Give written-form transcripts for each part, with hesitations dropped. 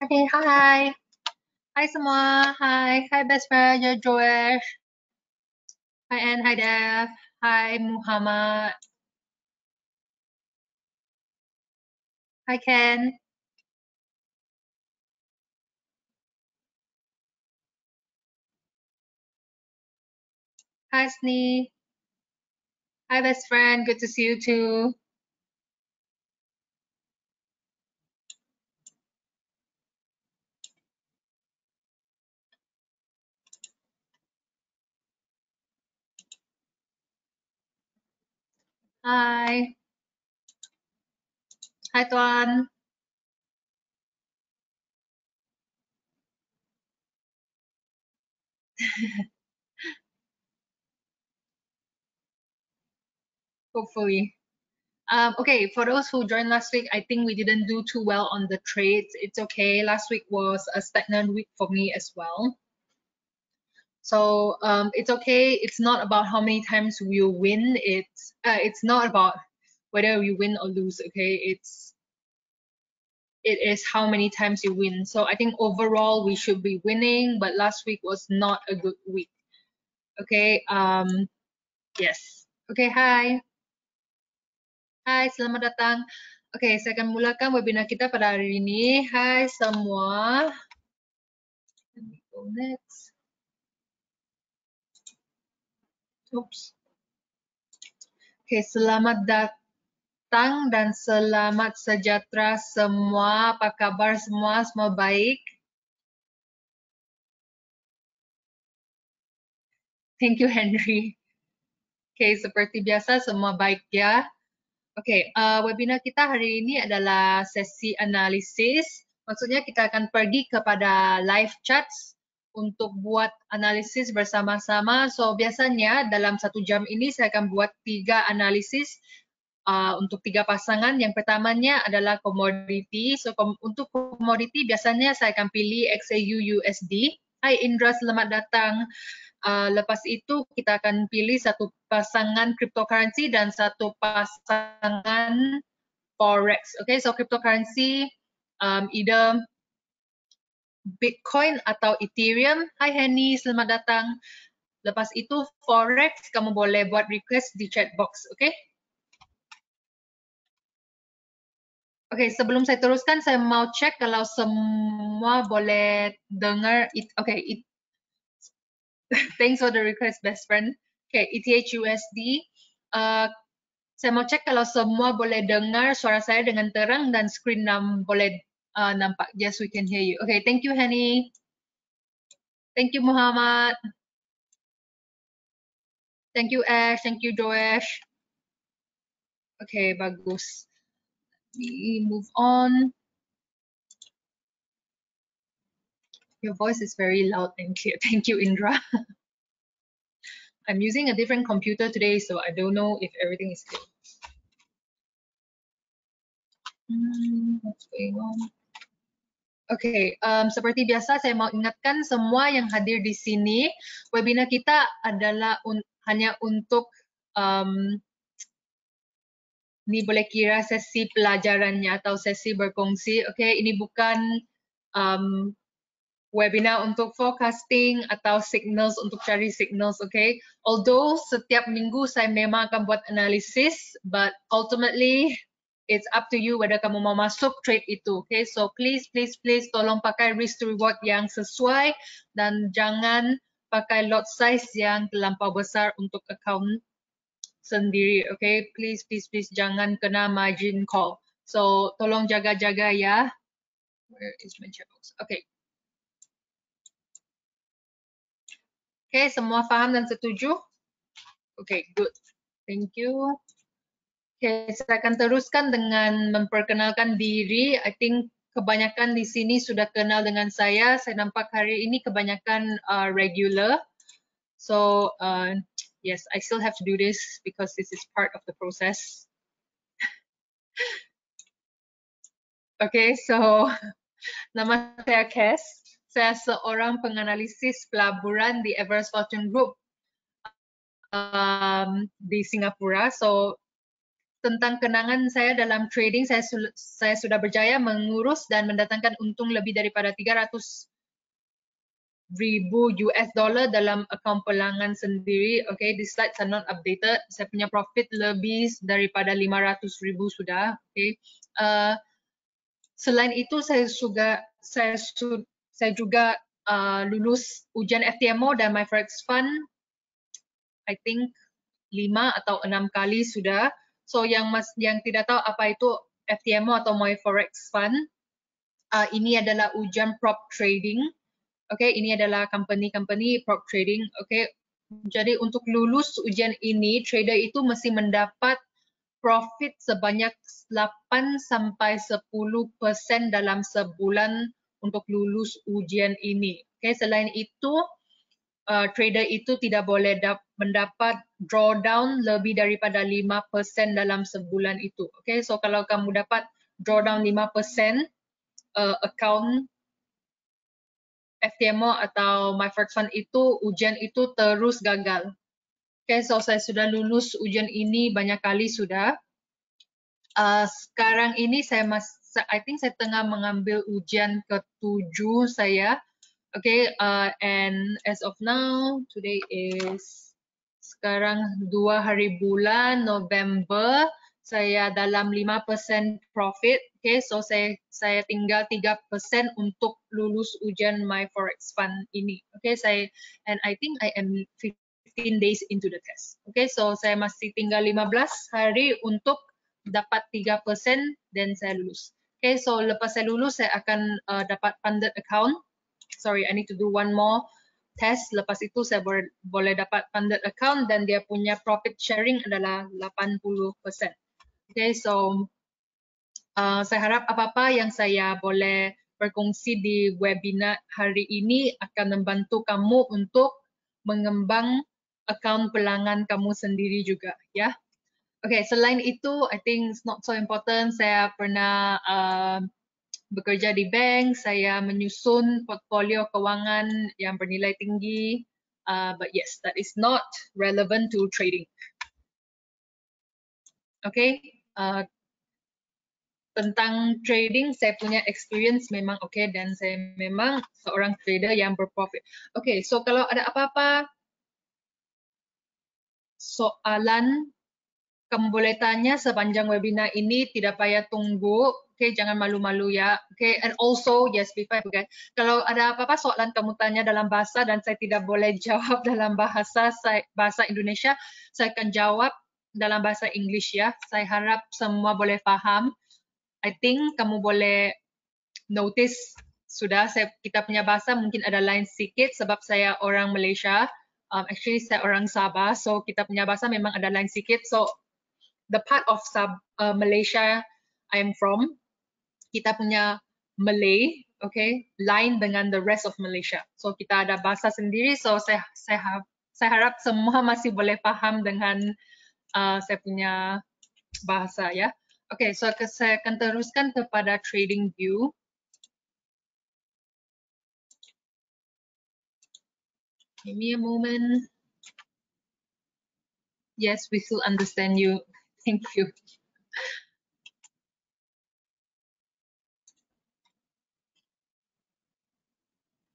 Okay, hi. Hi semua. Hi best friend, Joash. Hi Anne, hi Dev. Hi Muhammad. Hi Ken. Hi Snee. Hi best friend, good to see you too. Hi. Hi Tuan. Hopefully. Okay, for those who joined last week, I think we didn't do too well on the trades. It's okay. Last week was a stagnant week for me as well. So it's okay. It's not about how many times we win. It's not about whether we win or lose. Okay, it is how many times you win. So I think overall we should be winning, but last week was not a good week. Okay. Yes. Okay. Hi. Hai. Selamat datang. Okay, saya akan mulakan webinar kita pada hari ini. Hai semua. Let me go next. Oops. Okay, selamat datang dan selamat sejahtera semua. Apa kabar semua? Semua baik? Thank you, Henry. Okay, seperti biasa semua baik ya. Oke, webinar kita hari ini adalah sesi analisis. Maksudnya kita akan pergi kepada live charts untuk buat analisis bersama-sama. So, biasanya dalam 1 jam ini saya akan buat 3 analisis untuk 3 pasangan. Yang pertamanya adalah komoditi. So, untuk komoditi biasanya saya akan pilih XAU USD. Hai Indra, selamat datang. Lepas itu kita akan pilih satu pasangan cryptocurrency dan satu pasangan forex. Okay, so cryptocurrency either Bitcoin atau Ethereum. Hai Henny, selamat datang. Lepas itu forex kamu boleh buat request di chat box, okay? Okay, sebelum saya teruskan saya mau cek kalau semua boleh dengar. Okay, thanks for the request, best friend. Okay, ETH USD. Saya mau cek kalau semua boleh dengar suara saya dengan terang dan screen boleh nampak. Yes, we can hear you. Okay, thank you, Henny. Thank you, Muhammad. Thank you, Ash. Thank you, Joash. Okay, bagus. We move on. Your voice is very loud and clear. Thank you, Indra. I'm using a different computer today, so I don't know if everything is clear. What's going on? Oke, seperti biasa saya mau ingatkan semua yang hadir di sini, webinar kita adalah hanya untuk ini boleh kira sesi pelajarannya atau sesi berkongsi. Oke, ini bukan webinar untuk forecasting atau signals untuk cari signals. Oke, although setiap minggu saya memang akan buat analisis, but ultimately it's up to you whether kamu mau masuk trade itu. Okay, so please tolong pakai risk to reward yang sesuai dan jangan pakai lot size yang terlampau besar untuk account sendiri. Okay, please jangan kena margin call. So tolong jaga-jaga ya. Where is my chat box? Okay. Okay, semua paham dan setuju? Okay, good. Thank you. Okay, saya akan teruskan dengan memperkenalkan diri. I think kebanyakan di sini sudah kenal dengan saya. Saya nampak hari ini kebanyakan regular. So, yes, I still have to do this because this is part of the process. Okay, so nama saya Kes. Saya seorang penganalisis pelaburan di Everest Fortune Group di Singapura. So, tentang kenangan saya dalam trading, saya sudah berjaya mengurus dan mendatangkan untung lebih daripada 300,000 US dollar dalam akaun pelangan sendiri. Okay, these slides are not updated. Saya punya profit lebih daripada 500,000 sudah. Okay. Selain itu saya juga lulus ujian FTMO dan MyForex Fund. I think 5 atau 6 kali sudah. So yang tidak tahu apa itu FTMO atau MyForex Fund, ini adalah ujian prop trading. Okay, ini adalah company prop trading. Okay, jadi untuk lulus ujian ini, trader itu mesti mendapat profit sebanyak 8 sampai 10% dalam sebulan untuk lulus ujian ini. Okay, selain itu, trader itu tidak boleh mendapat drawdown lebih daripada 5% dalam sebulan itu. Okay, so kalau kamu dapat drawdown 5%, account FTMO atau MyForex Fund itu, ujian itu terus gagal. Okay, so saya sudah lulus ujian ini banyak kali sudah. Sekarang ini I think saya tengah mengambil ujian ke-7 saya. Okay, and as of now, today is sekarang 2 hari bulan November, saya dalam 5% profit. Okay, so saya tinggal 3% untuk lulus ujian MyForex Fund ini. Okay, and I think I am 15 days into the test. Okay, so saya masih tinggal 15 hari untuk dapat 3% dan saya lulus. Okay, so lepas saya lulus, saya akan dapat funded account. Sorry, I need to do one more test. Lepas itu saya boleh dapat funded account dan dia punya profit sharing adalah 80%. Okay, so saya harap apa-apa yang saya boleh berkongsi di webinar hari ini akan membantu kamu untuk mengembang akaun pelanggan kamu sendiri juga, ya. Okay, selain itu, I think it's not so important. Saya pernah bekerja di bank, saya menyusun portfolio keuangan yang bernilai tinggi. But yes, that is not relevant to trading. Okay, tentang trading, saya punya experience memang okay dan saya memang seorang trader yang berprofit. Okay, so kalau ada apa-apa soalan, kamu boleh tanya sepanjang webinar ini, tidak payah tunggu. Okay, jangan malu-malu ya. Okay, and also, yes, before I forget, kalau ada apa-apa soalan kamu tanya dalam bahasa dan saya tidak boleh jawab dalam bahasa Indonesia, saya akan jawab dalam bahasa English ya. Saya harap semua boleh paham. I think kamu boleh notice sudah kita punya bahasa mungkin ada lain sedikit sebab saya orang Malaysia. Actually, saya orang Sabah, so kita punya bahasa memang ada lain sedikit. So, the part of Malaysia I'm from, kita punya Malay, okay, lain dengan the rest of Malaysia. So kita ada bahasa sendiri. So saya harap semua masih boleh paham dengan saya punya bahasa ya. Okay, so saya akan teruskan kepada trading view. Give me a moment. Yes, we still understand you. Thank you.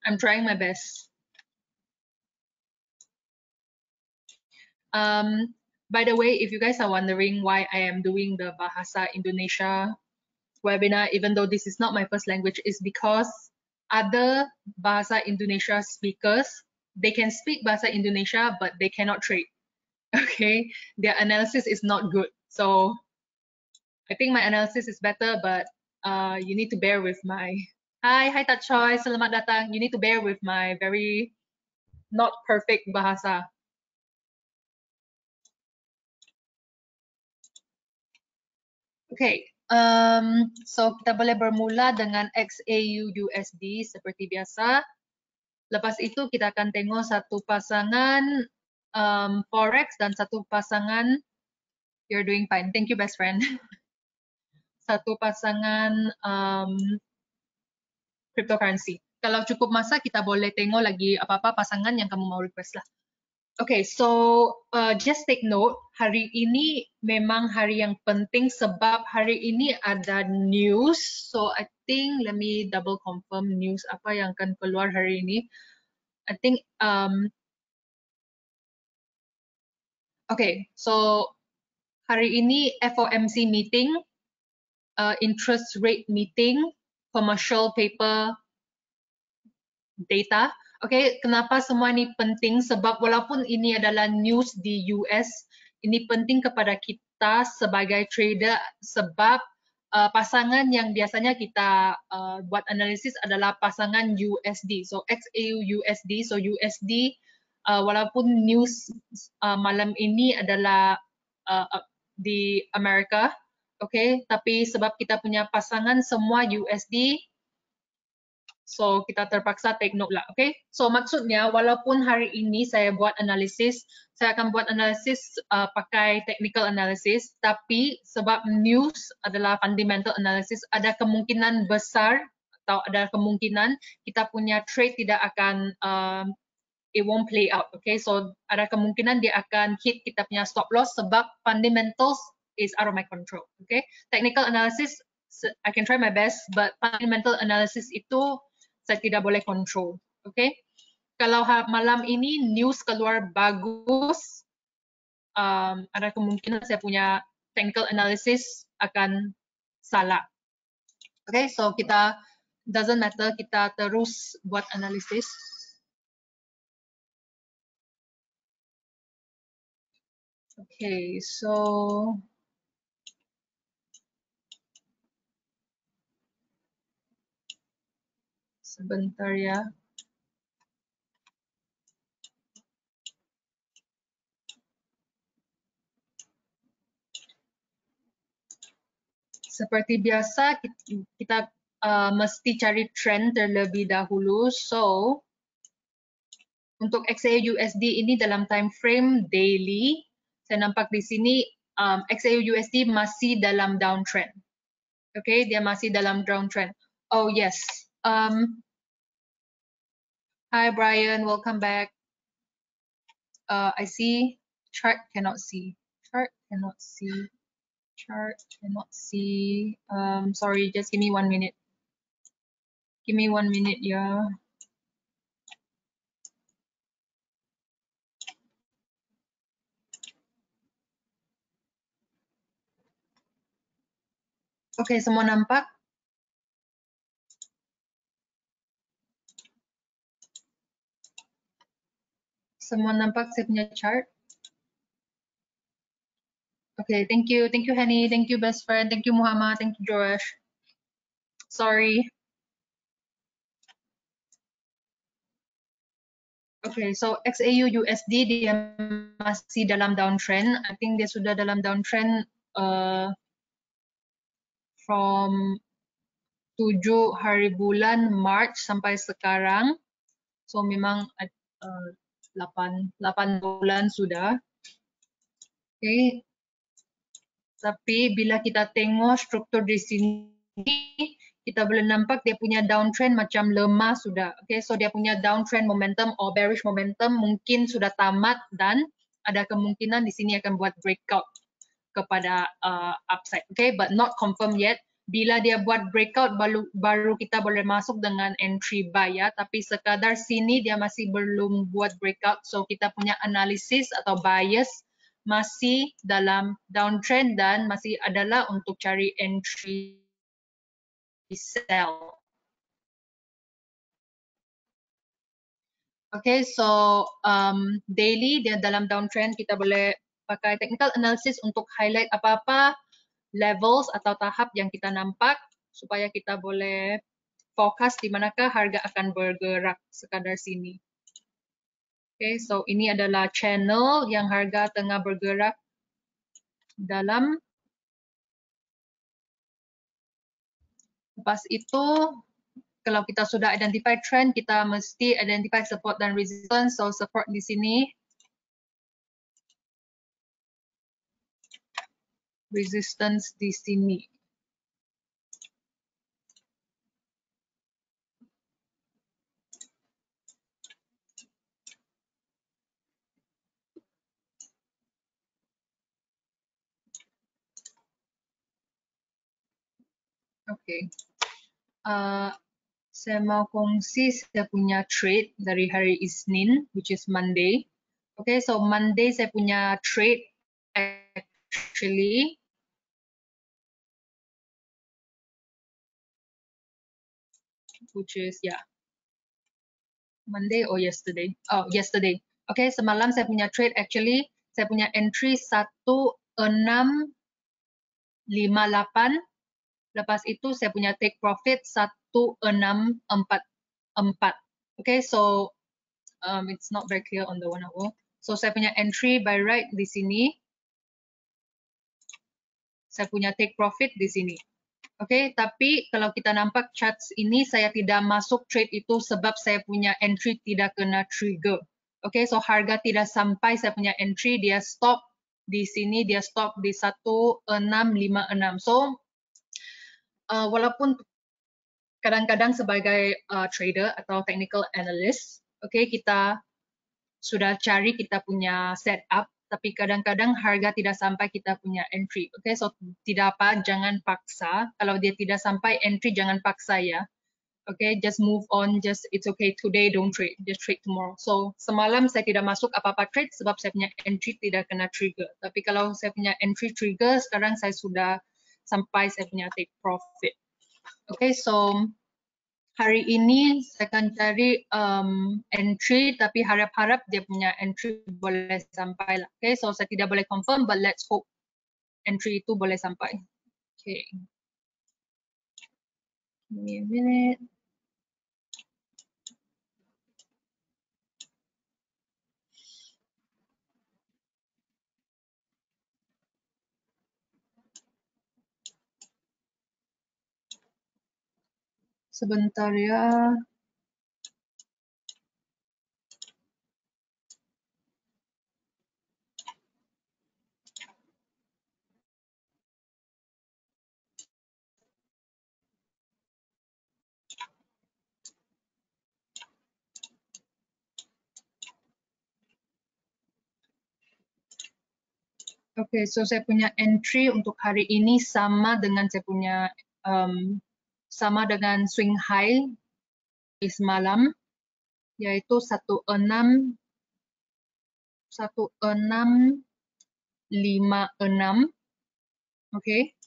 I'm trying my best. By the way, if you guys are wondering why I am doing the Bahasa Indonesia webinar, even though this is not my first language, is because other Bahasa Indonesia speakers, they can speak Bahasa Indonesia, but they cannot trade. Okay, their analysis is not good. So I think my analysis is better, but you need to bear with my. Hi Tak Choi, selamat datang. You need to bear with my very not perfect bahasa. Okay, so kita boleh bermula dengan XAU USD seperti biasa. Lepas itu kita akan tengok satu pasangan Forex dan satu pasangan, you're doing fine, thank you best friend. Satu pasangan cryptocurrency. Kalau cukup masa kita boleh tengok lagi apa-apa pasangan yang kamu mau request lah. Okay, so just take note, hari ini memang hari yang penting sebab hari ini ada news. So I think let me double confirm news apa yang akan keluar hari ini. I think okay, so hari ini FOMC meeting, interest rate meeting, commercial paper data. Okay, kenapa semua ini penting? Sebab walaupun ini adalah news di US, ini penting kepada kita sebagai trader sebab pasangan yang biasanya kita buat analisis adalah pasangan USD. So XAU USD, so USD walaupun news malam ini adalah di Amerika, okay, tapi sebab kita punya pasangan semua USD, so kita terpaksa take note lah, okay? So maksudnya walaupun hari ini saya buat analisis, saya akan buat analisis pakai technical analysis, tapi sebab news adalah fundamental analysis, ada kemungkinan besar atau ada kemungkinan kita punya trade tidak akan it won't play out, okay? So ada kemungkinan dia akan hit kita punya stop loss sebab fundamentals is out of my control, okay? Technical analysis I can try my best, but fundamental analysis itu saya tidak boleh control, okay? Kalau malam ini news keluar bagus, ada kemungkinan saya punya technical analysis akan salah, okay? So kita doesn't matter, kita terus buat analisis. Okay, so sebentar ya. Seperti biasa kita mesti cari trend terlebih dahulu. So untuk XAU USD ini dalam time frame daily, saya nampak di sini XAU USD masih dalam downtrend. Okay, dia masih dalam downtrend. Oh yes. Hi Brian, welcome back. I see chart cannot see. Chart cannot see. Chart cannot see. Sorry, just give me 1 minute. Give me 1 minute, yeah. Okay, semua nampak? Semua nampak saya punya chart? Okay, thank you Henny, thank you best friend, thank you Muhammad, thank you Josh. Sorry. Okay, so XAU USD dia masih dalam downtrend. I think dia sudah dalam downtrend from 7 hari bulan March sampai sekarang. So memang 8 bulan sudah. Okay. Tapi bila kita tengok struktur di sini, kita boleh nampak dia punya downtrend macam lemah sudah. Okay, so dia punya downtrend momentum or bearish momentum mungkin sudah tamat dan ada kemungkinan di sini akan buat breakout kepada upside. Okay, but not confirm yet. Bila dia buat breakout baru kita boleh masuk dengan entry buy ya. Tapi sekadar sini dia masih belum buat breakout, so kita punya analisis atau bias masih dalam downtrend dan masih adalah untuk cari entry sell. Okay, so daily dia dalam downtrend, kita boleh pakai technical analysis untuk highlight apa-apa levels atau tahap yang kita nampak supaya kita boleh fokus di manakah harga akan bergerak sekadar sini. Okay, so ini adalah channel yang harga tengah bergerak dalam. Lepas itu, kalau kita sudah identify trend, kita mesti identify support dan resistance. So support di sini, resistance di sini. Okay. Saya mau kongsi saya punya trade dari hari Isnin, which is Monday. Okay, so Monday saya punya trade actually which is Monday or yesterday. Oh, yesterday. Okay, semalam saya punya trade actually saya punya entry 1658. Lepas itu saya punya take profit 1644. Okay, so it's not very clear on the 1 hour. So saya punya entry by right di sini. Saya punya take profit di sini. Okay, tapi kalau kita nampak charts ini, saya tidak masuk trade itu sebab saya punya entry tidak kena trigger. Okay, so harga tidak sampai saya punya entry, dia stop di sini, dia stop di 1656. So, walaupun kadang-kadang sebagai trader atau technical analyst, okay, kita sudah cari kita punya setup, tapi kadang-kadang harga tidak sampai kita punya entry. Okay, so tidak apa, jangan paksa. Kalau dia tidak sampai entry, jangan paksa ya. Okay, just move on. Just it's okay. Today don't trade. Just trade tomorrow. So semalam saya tidak masuk apa-apa trade sebab saya punya entry tidak kena trigger. Tapi kalau saya punya entry trigger, sekarang saya sudah sampai saya punya take profit. Okay, so hari ini saya akan cari entry, tapi harap-harap dia punya entry boleh sampai lah. Okay, so saya tidak boleh confirm, but let's hope entry itu boleh sampai. Okay, give me a minute. Sebentar ya. Okay, so saya punya entry untuk hari ini sama dengan saya punya sama dengan swing high di semalam, yaitu 1656. Okay.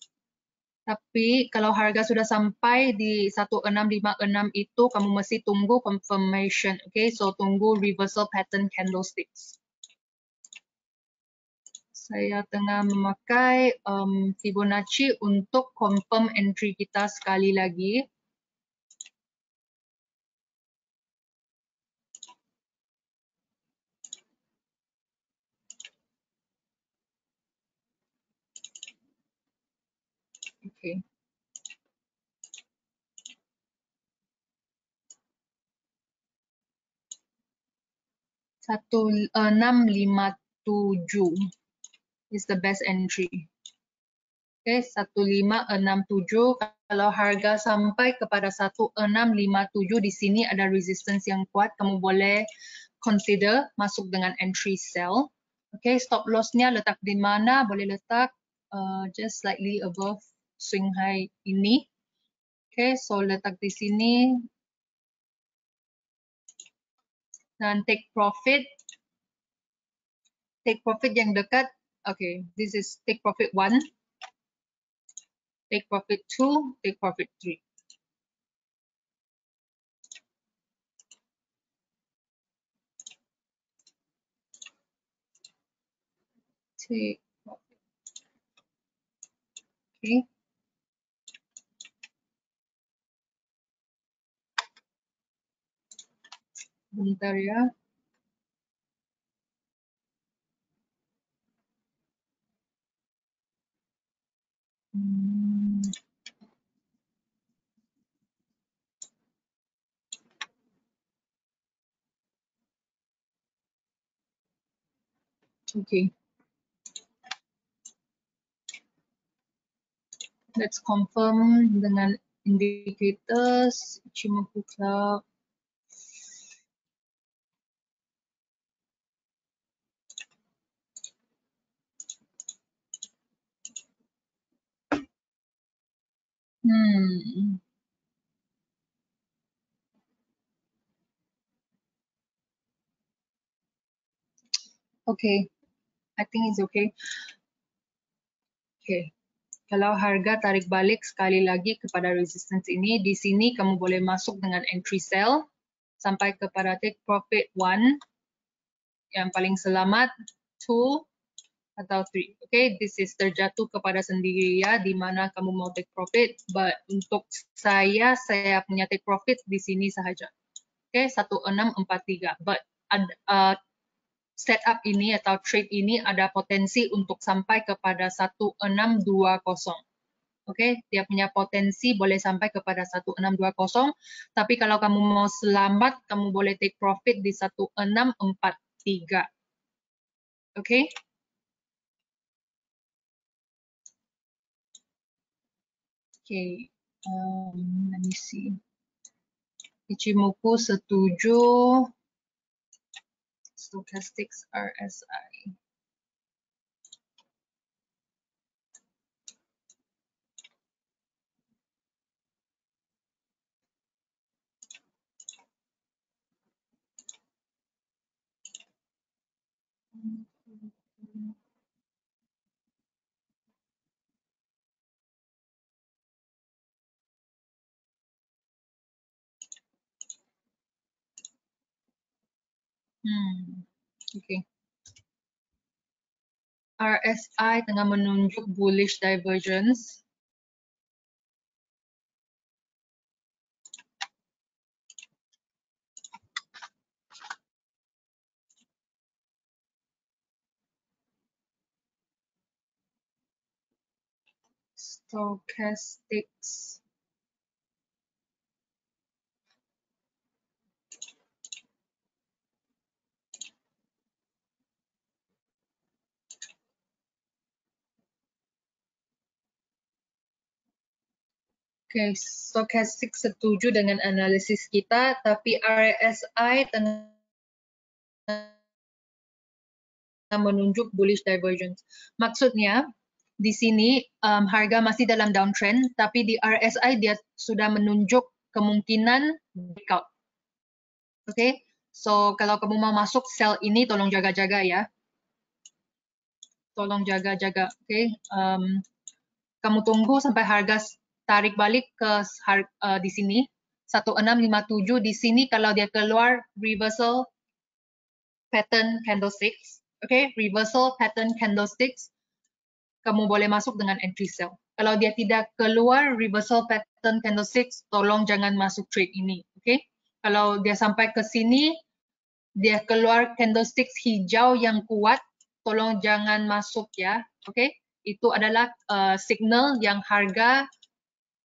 Tapi kalau harga sudah sampai di 1656 itu, kamu mesti tunggu confirmation. Okay, so tunggu reversal pattern candlesticks. Saya tengah memakai Fibonacci untuk confirm entry kita sekali lagi. Okay. Satu 657 is the best entry. Okay, 1567. Kalau harga sampai kepada 1657 di sini ada resistance yang kuat, kamu boleh consider masuk dengan entry sell. Okay, stop loss-nya letak di mana? Boleh letak just slightly above swing high ini. Okay, so letak di sini dan take profit. Take profit yang dekat. Okay, this is take profit 1. Take profit 2, take profit 3. Take profit. Okay. Bentar ya. Okay. Let's confirm dengan indicators Ichimoku Cloud. Okay, I think it's okay. Okay, kalau harga tarik balik sekali lagi kepada resistance ini, di sini kamu boleh masuk dengan entry sell sampai kepada take profit 1, yang paling selamat 2 atau 3. Okay, this is terjatuh kepada sendiri ya, di mana kamu mau take profit. But untuk saya punya take profit di sini sahaja. Okay, 1643. But setup ini atau trade ini ada potensi untuk sampai kepada 1620. Oke, dia punya potensi boleh sampai kepada 1620. Tapi kalau kamu mau selamat, kamu boleh take profit di 1643. Oke. Oke, let me see. Ichimoku setuju. Stochastics RSI. Oke. RSI tengah menunjuk bullish divergence. Stochastics. Oke, Stochastics setuju dengan analisis kita, tapi RSI tengah menunjuk bullish divergence. Maksudnya, di sini harga masih dalam downtrend, tapi di RSI dia sudah menunjuk kemungkinan breakout. Oke, so kalau kamu mau masuk sell ini, tolong jaga-jaga ya. Tolong jaga-jaga, oke. Kamu tunggu sampai harga tarik balik ke di sini 1657. Di sini kalau dia keluar reversal pattern candlesticks, oke, reversal pattern candlesticks, kamu boleh masuk dengan entry sell. Kalau dia tidak keluar reversal pattern candlesticks, tolong jangan masuk trade ini, oke. Kalau dia sampai ke sini, dia keluar candlesticks hijau yang kuat, tolong jangan masuk ya, oke. Itu adalah signal yang harga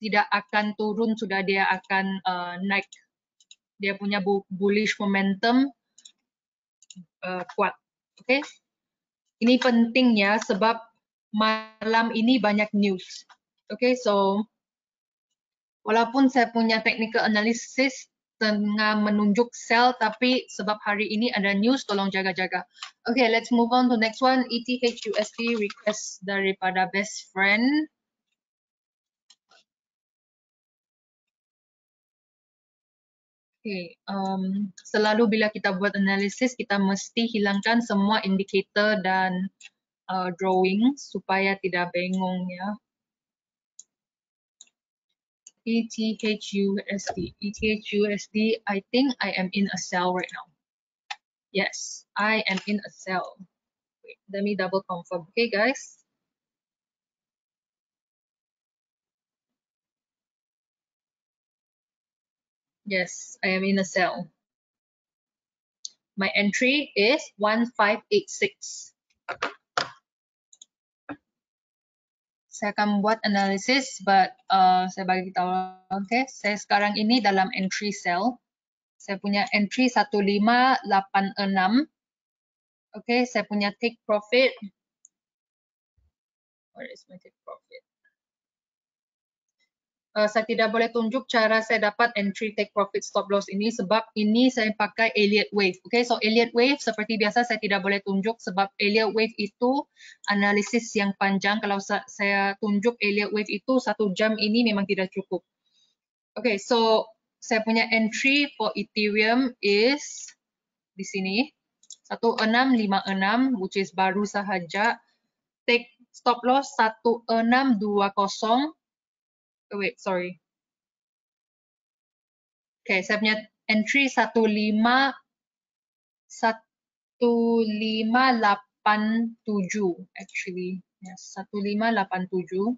tidak akan turun, sudah dia akan naik. Dia punya bullish momentum kuat. Oke. Ini penting ya, sebab malam ini banyak news. Oke, so walaupun saya punya technical analysis tengah menunjuk sell, tapi sebab hari ini ada news, tolong jaga-jaga. Oke, let's move on to next one. ETH/USD request daripada best friend. Okay, selalu bila kita buat analisis, kita mesti hilangkan semua indikator dan drawing supaya tidak bingung ya. ETH/USD. ETH/USD, I think I am in a sell right now. Yes, I am in a sell. Wait, let me double confirm. Okay, guys. Yes, I am in a sell. My entry is 1586. Saya akan membuat analisis, but saya bagi tahu. Okay, saya sekarang ini dalam entry sell. Saya punya entry 1586. Okay, saya punya take profit. Where is my take profit? Saya tidak boleh tunjuk cara saya dapat entry take profit stop loss ini sebab ini saya pakai Elliott Wave. Okay, so Elliott Wave seperti biasa saya tidak boleh tunjuk sebab Elliott Wave itu analisis yang panjang. Kalau saya tunjuk Elliott Wave itu 1 jam ini memang tidak cukup. Okay, so saya punya entry for Ethereum is di sini 1656 which is baru sahaja. Take stop loss 1620. Oh, wait, sorry. Okay, saya punya entry 1587 actually. Yes, 1587.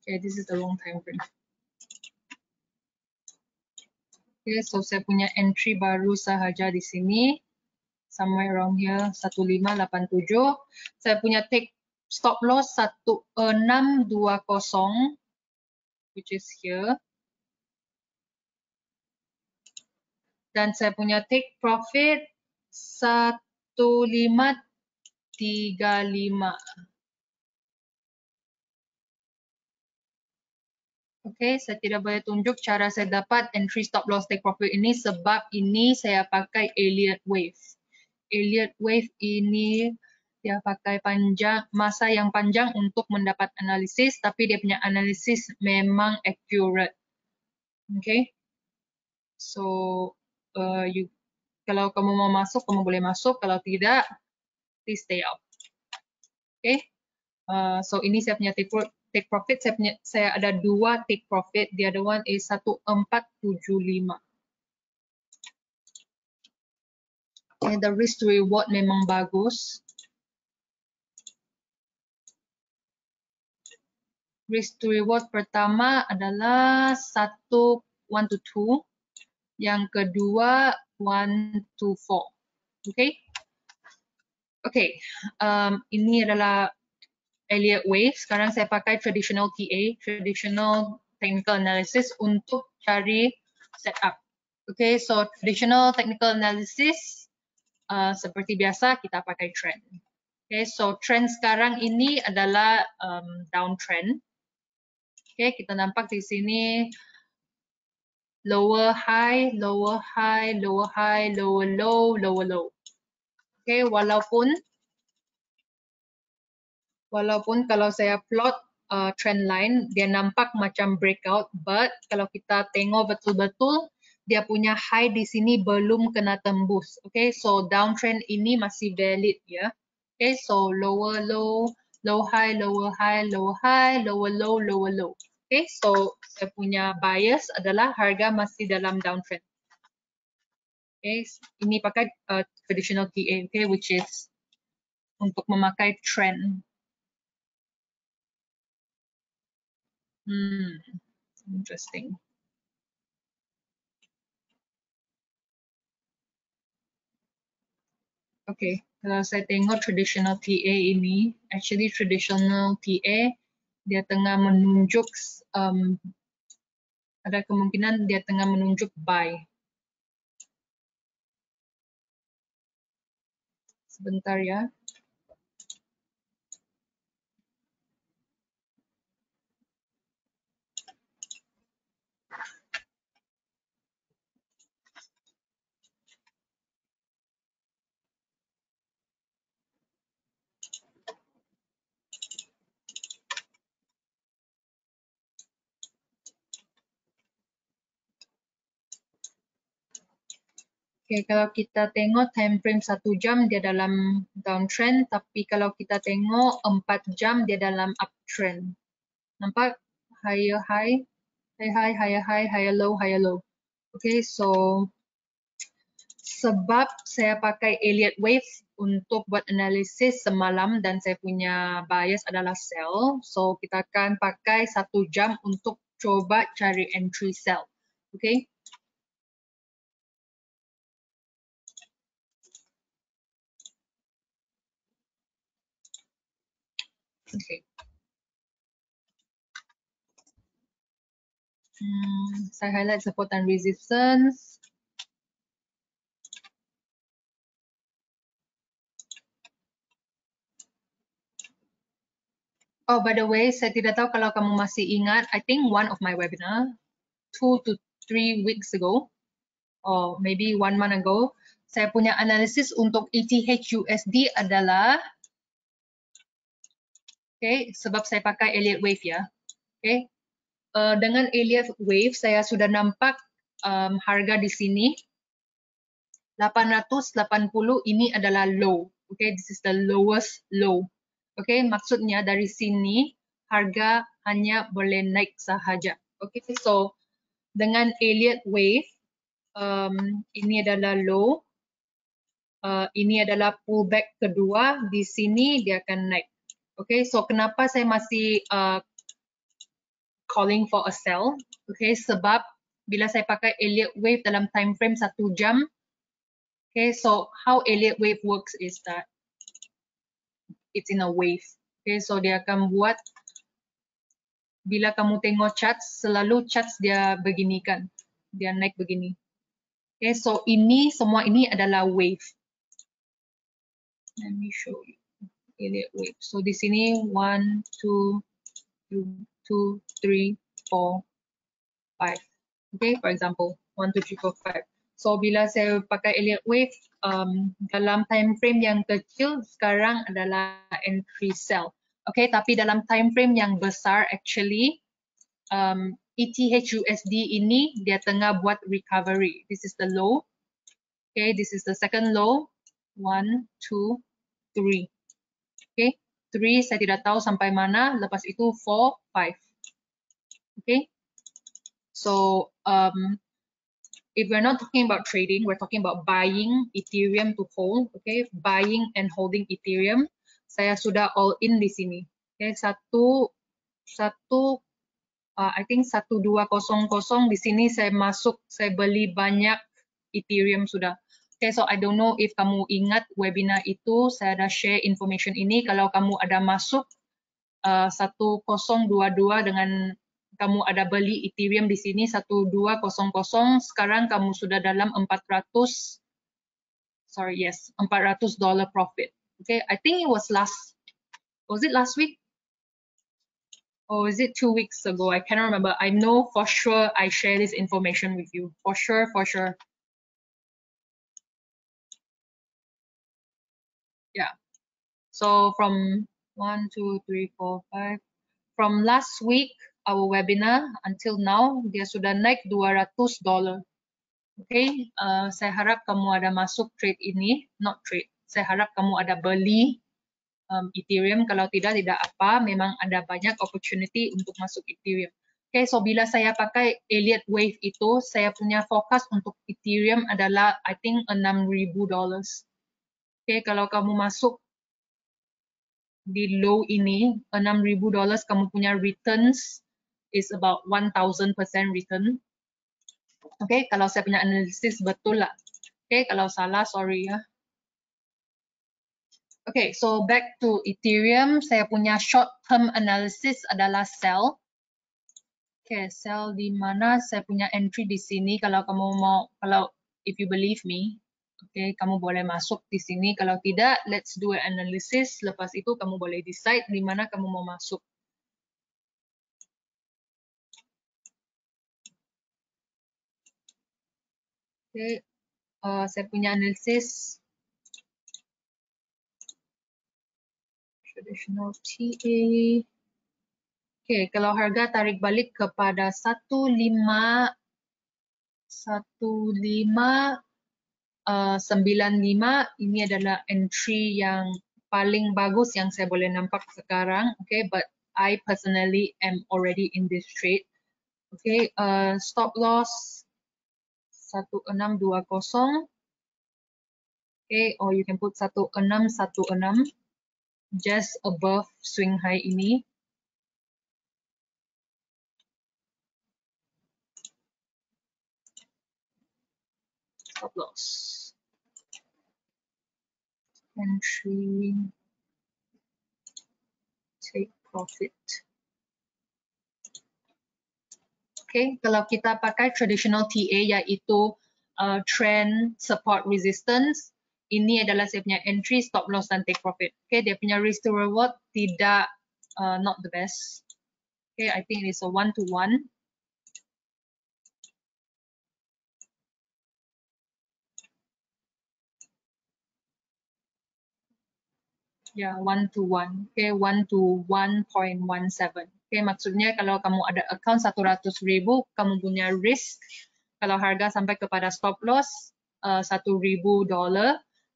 Okay, this is the wrong time frame. Okay, so saya punya entry baru sahaja di sini. Somewhere around here, 1587. Saya punya take stop loss 1620, which is here. Dan saya punya take profit 1535. Okay, saya tidak boleh tunjuk cara saya dapat entry stop loss take profit ini sebab ini saya pakai Elliott Wave. Elliott Wave ini dia pakai masa yang panjang untuk mendapat analisis, tapi dia punya analisis memang accurate. Okay, so kalau kamu mau masuk, kamu boleh masuk. Kalau tidak, please stay out. Okay, so ini saya punya take profit. Saya ada 2 take profit. The other one is 1475. Okay, the risk to reward memang bagus. Risk to reward pertama adalah 1 to 2. Yang kedua 1 to 4. Okay. Okay. Ini adalah Elliott Wave. Sekarang saya pakai traditional TA, traditional technical analysis untuk cari setup. Okay, so traditional technical analysis seperti biasa kita pakai trend. Okay, so trend sekarang ini adalah downtrend. Okay, kita nampak di sini lower high, lower high, lower high, lower low, lower low. Okay, walaupun kalau saya plot trend line, dia nampak macam breakout, but kalau kita tengok betul-betul, dia punya high di sini belum kena tembus. Okay, so downtrend ini masih valid ya. Okay, so lower low, low high, lower high, lower high, lower low, lower low. Okay, so saya punya bias adalah harga masih dalam downtrend. Okay, ini pakai traditional TA, okay, which is untuk memakai trend. Interesting. Okay, kalau saya tengok traditional TA ini, actually traditional TA dia tengah menunjuk ada kemungkinan dia tengah menunjuk buy. Sebentar ya. Okay, kalau kita tengok time frame 1 jam dia dalam downtrend, tapi kalau kita tengok 4 jam dia dalam uptrend. Nampak higher high, higher high, higher high, higher low, higher low. Okay, so sebab saya pakai Elliott Wave untuk buat analisis semalam dan saya punya bias adalah sell, so kita akan pakai 1 jam untuk coba cari entry sell. Okay. Okay. Saya highlight support and resistance. Oh, by the way, saya tidak tahu kalau kamu masih ingat, I think one of my webinar, 2 to 3 weeks ago, or maybe 1 month ago, saya punya analisis untuk ETH/USD adalah, okay, sebab saya pakai Elliott Wave ya, okay. Dengan Elliott Wave, saya sudah nampak harga di sini, 880 ini adalah low, okay, this is the lowest low. Oke, maksudnya dari sini harga hanya boleh naik sahaja. Oke, so dengan Elliott Wave, ini adalah low, ini adalah pullback kedua, di sini dia akan naik. Oke, so kenapa saya masih calling for a sell? Oke, sebab bila saya pakai Elliott Wave dalam time frame 1 jam, okay, so how Elliott Wave works is that it's in a wave. Okay, so dia akan buat, bila kamu tengok charts, selalu charts dia begini kan, dia naik begini. Okay, so ini, semua ini adalah wave. Let me show you. Elliott Wave. So di sini 1, 2, 2, 3, 4, 5. Okay, for example, 1, 2, 3, 4, 5. So bila saya pakai Elliott Wave, dalam time frame yang kecil, sekarang adalah entry sell. Okay, tapi dalam time frame yang besar, actually, ETH/USD ini dia tengah buat recovery. This is the low. Okay, this is the second low. 1, 2, 3. Okay, 3 saya tidak tahu sampai mana. Lepas itu 4, 5. Okay, so if we're not talking about trading, we're talking about buying Ethereum to hold. Okay, buying and holding Ethereum. Saya sudah all in di sini. Okay, I think 1200 di sini saya masuk, saya beli banyak Ethereum sudah. Okay, so I don't know if kamu ingat webinar itu, saya ada share information ini. Kalau kamu ada masuk 1022 dengan kamu ada beli Ethereum di sini 1200, sekarang kamu sudah dalam $400 profit. Okay, I think it was last week? Or is it 2 weeks ago? I cannot remember. I know for sure I share this information with you. For sure. Yeah. So from 1, 2, 3, 4, 5. From last week, our webinar until now, dia sudah naik $200. Okay. Saya harap kamu ada masuk trade ini. Not trade. Saya harap kamu ada beli Ethereum. Kalau tidak apa. Memang ada banyak opportunity untuk masuk Ethereum. Okay, so bila saya pakai Elliott Wave itu, saya punya fokus untuk Ethereum adalah I think $6,000. Okay, kalau kamu masuk di low ini, $6,000, kamu punya returns is about 1,000% return. Okay, kalau saya punya analisis betul lah. Okay, kalau salah, sorry ya. Okay, so back to Ethereum, saya punya short term analysis adalah sell. Okay, sell di mana? Saya punya entry di sini. Kalau kamu mau, if you believe me, okay, kamu boleh masuk di sini. Kalau tidak, let's do an analysis. Lepas itu kamu boleh decide di mana kamu mau masuk. Okay, saya punya analisis. Traditional TA. Okay, kalau harga tarik balik kepada 1595, ini adalah entry yang paling bagus yang saya boleh nampak sekarang. Okay, but I personally am already in this trade. Okay, stop loss 1620. Okay, or you can put 1616 just above swing high ini. Stop loss. Entry. Take profit. Okay, kalau kita pakai traditional TA yaitu trend, support, resistance, ini adalah saya punya entry, stop loss dan take profit. Okay, dia punya risk to reward tidak not the best. Okay, I think it's a 1-to-1. Ya, 1-to-1. Okay, 1-to-1.17. Okay, maksudnya kalau kamu ada account 100.000, kamu punya risk kalau harga sampai kepada stop loss $1,000.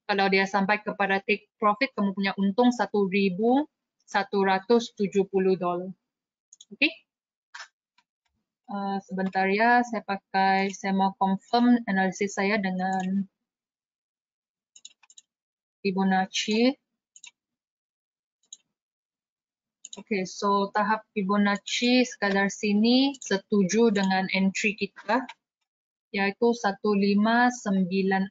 Kalau dia sampai kepada take profit, kamu punya untung $1,170. Okay? Sebentar ya, saya mau confirm analisis saya dengan Fibonacci. Oke, so tahap Fibonacci sekadar sini setuju dengan entry kita, yaitu 1594.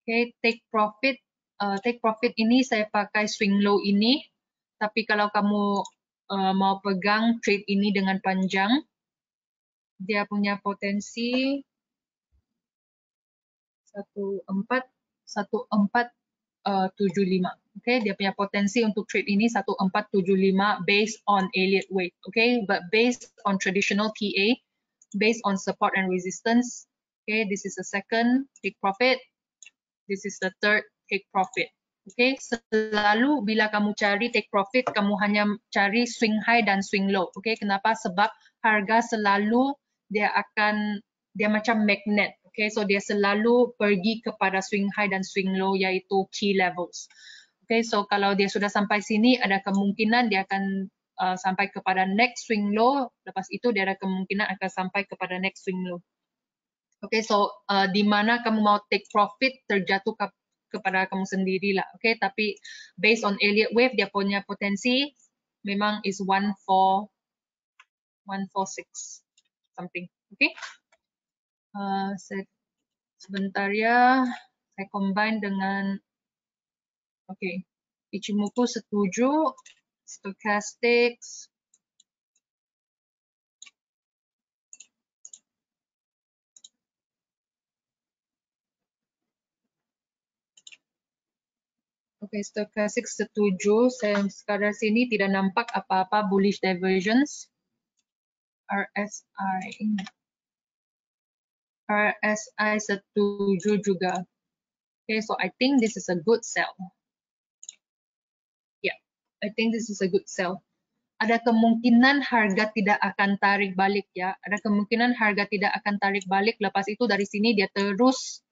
Oke, take profit ini saya pakai swing low ini, tapi kalau kamu mau pegang trade ini dengan panjang, dia punya potensi 1475. Okay, dia punya potensi untuk trade ini 1475 based on Elliott wave. Okay, but based on traditional TA, based on support and resistance. Okay, this is the second take profit. This is the third take profit. Okay, selalu bila kamu cari take profit, kamu hanya cari swing high dan swing low. Okay, kenapa? Sebab harga selalu dia macam magnet. Okay, so dia selalu pergi kepada swing high dan swing low, yaitu key levels. Okay, so kalau dia sudah sampai sini, ada kemungkinan dia akan sampai kepada next swing low. Lepas itu dia ada kemungkinan akan sampai kepada next swing low. Okay, so di mana kamu mau take profit terjatuh kepada kamu sendiri lah. Okay, tapi based on Elliott wave, dia punya potensi memang is 146 something. Okay. Sebentar ya, saya combine dengan, okay, Ichimoku setuju, stochastics, okay, stochastics setuju. Saya sekadar sini tidak nampak apa-apa bullish divergence. RSI setuju juga. Okay, so I think this is a good sell. Yeah, I think this is a good sell. Ada kemungkinan harga tidak akan tarik balik ya. Ada kemungkinan harga tidak akan tarik balik. Lepas itu dari sini dia terus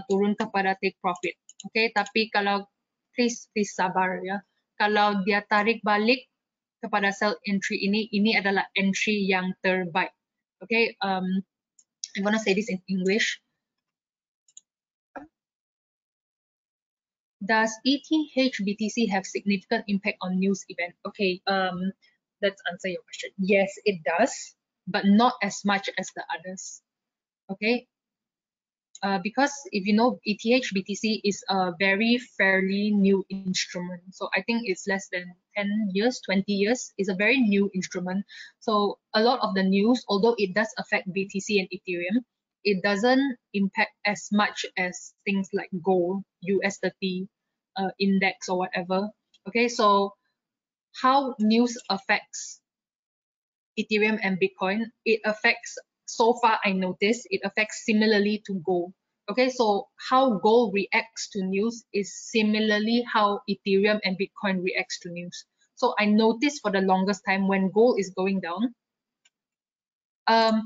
turun kepada take profit. Okay, tapi kalau please sabar ya. Kalau dia tarik balik kepada sell entry ini adalah entry yang terbaik. Okay, I'm gonna say this in English. Does ETH BTC have significant impact on news event? Okay, let's answer your question. Yes, it does, but not as much as the others. Okay, because if you know, ETH BTC is a very fairly new instrument. So I think it's less than 10 years, 20 years. It's a very new instrument. So a lot of the news, although it does affect BTC and Ethereum, it doesn't impact as much as things like gold, US30 index or whatever. Okay, so how news affects Ethereum and Bitcoin, it affects, so far I noticed, it affects similarly to gold. Okay, so how gold reacts to news is similarly how Ethereum and Bitcoin reacts to news. So I noticed for the longest time when gold is going down,